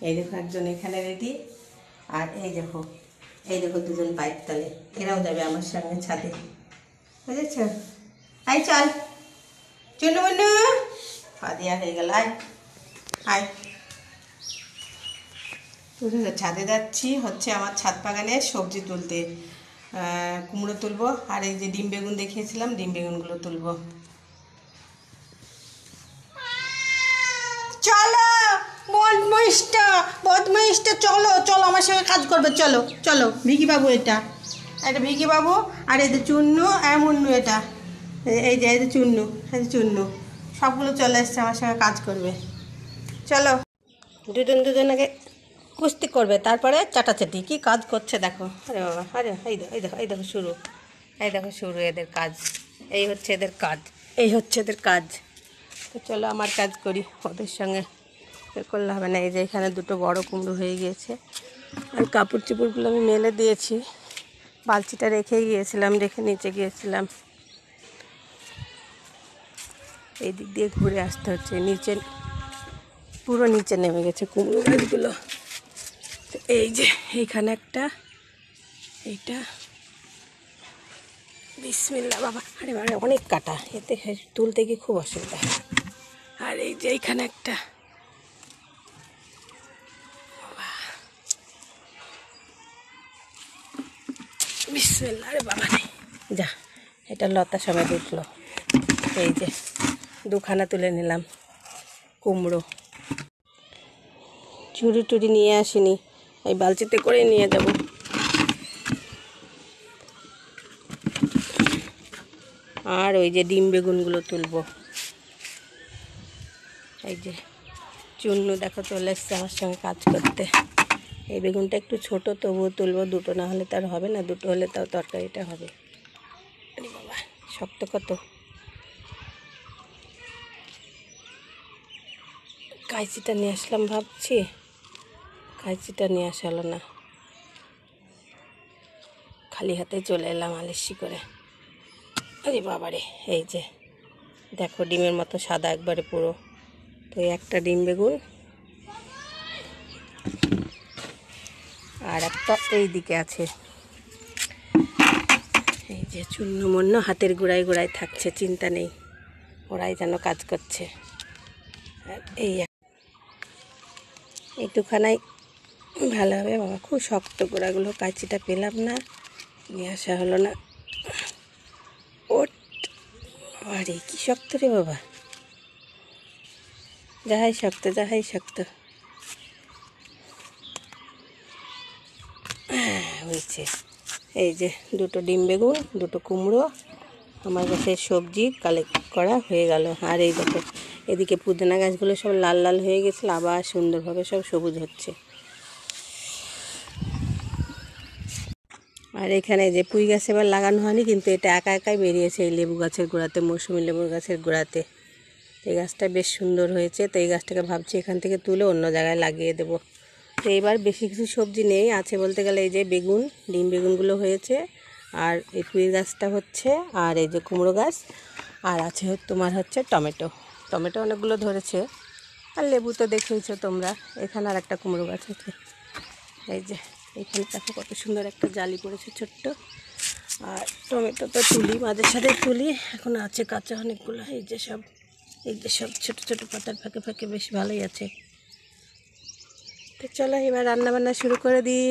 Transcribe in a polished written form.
এই দেখো একজন এখানে রেডি, আর এই দেখো দুজন বাইক তলে, এরাও যাবে আমার সঙ্গে ছাদে, বুঝেছ? আই চল চুনু মুন্নু, পা দেওয়া হয়ে গেল, আয় আয়। ছাদে যাচ্ছি, হচ্ছে আমার ছাদ বাগানে সবজি তুলতে, কুমড়ো তুলবো, আর এই যে ডিম বেগুন দেখিয়েছিলাম ডিম বেগুনগুলো তুলবো। চলো বদমাইশটা চলো চলো আমার সঙ্গে কাজ করবে, চলো চলো। ভিকি বাবু এটা ভিকি বাবু, আর এই যে চুন্নু আর মুন্নু, এটা এই যে চুন্নু সবগুলো চলে এসছে আমার সঙ্গে কাজ করবে। চলো দুজন আগে কুস্তি করবে, তারপরে চাটাচাটি কি কাজ করছে দেখো। আরে বাবা, আরে এই দেখো শুরু এদের কাজ, এই হচ্ছে এদের কাজ। তো চলো আমার কাজ করি, ওদের সঙ্গে করলে হবে না। এই যে এখানে দুটো বড় কুমড়ো হয়ে গিয়েছে, আর কাপড় চোপড়গুলো আমি মেলে দিয়েছি, বালতিটা রেখে নিচে গিয়েছিলাম। এই দিক দিয়ে ঘুরে আসতে হচ্ছে, পুরো নিচে নেমে গেছে কুমড়ো গাছগুলো। তো এই যে এইখানে একটা, এইটা বিসমিল্লাহ বাবা, আরে অনেক কাটা, এতে তুলতে গিয়ে খুব অসুবিধা। আর এই যে এইখানে একটা, বিসমিল্লাহ, আরে বাবা যা, এটা লতা সমেত উঠলো। এই যে দুখানা তুলে নিলাম কুমড়ো, চুরি নিয়ে আসিনি, এই বালতিতে করে নিয়ে যাব। আর ওই যে ডিম বেগুনগুলো তুলবো। এই যে চুন্নু দেখো চলে এসছে আমার সঙ্গে কাজ করতে। এই বেগুনটা একটু ছোট, তবুও তুলবো, দুটো না হলে তার হবে না, দুটো হলে তাও তরকারিটা হবে। আরে বাবা শক্ত কত, কাঁচিটা নিয়ে আসলাম ভাবছি, কাঁচিটা নিয়ে আসা হলো না, খালি হাতে চলে এলাম আলিশি করে। আরে বাবারে, এই যে দেখো ডিমের মতো সাদা একবারে পুরো। তো একটা ডিম বেগুন, আর একটা এই দিকে আছে। এই যে চুন্নু মুন্নু হাতের গোড়ায় থাকছে, চিন্তা নেই, ওরাই যেন কাজ করছে। আর এইটুখানাই ভালো হবে বাবা, খুব শক্ত গোড়াগুলো, কাঁচিটা পেলাম না, নিয়ে আসা হলো না। ওট, আরে কি শক্ত রে বাবা, যাহাই শক্ত। হয়েছে। এই যে দুটো ডিম বেগুন, দুটো কুমড়ো, আমার কাছে সবজি কালেক্ট করা হয়ে গেল। আর এই দেখো এদিকে পুদিনা গাছগুলো সব লাল লাল হয়ে গেছিলো, আবার সুন্দরভাবে সব সবুজ হচ্ছে। আর এখানে যে পুঁই গাছ এবার লাগানো হয়নি, কিন্তু এটা একাই বেরিয়েছে এই লেবু গাছের গোড়াতে, মৌসুমি লেবুর গাছের গোড়াতে। এই গাছটা বেশ সুন্দর হয়েছে, তো এই গাছটাকে ভাবছি এখান থেকে তুলে অন্য জায়গায় লাগিয়ে দেবো। তো এবার বেশি কিছু সবজি নেই, আছে বলতে গেলে এই যে বেগুন, ডিম বেগুনগুলো হয়েছে, আর এই পুঁই গাছটা হচ্ছে, আর এই যে কুমড়ো গাছ, আর আছে তোমার হচ্ছে টমেটো অনেকগুলো ধরেছে, আর লেবু তো দেখেইছো তোমরা। এখানে আর একটা কুমড়ো গাছ আছে, এই যে এখানে দেখো কত সুন্দর একটা জালি পড়েছে ছোট্ট। আর টমেটো তো মাঝে সাথে তুলি, এখন আছে কাঁচা অনেকগুলো। এই যে সব ছোটো ছোটো পাতার ফাঁকে বেশ ভালোই আছে। তো চলো এবার রান্নাবান্না শুরু করে দিই।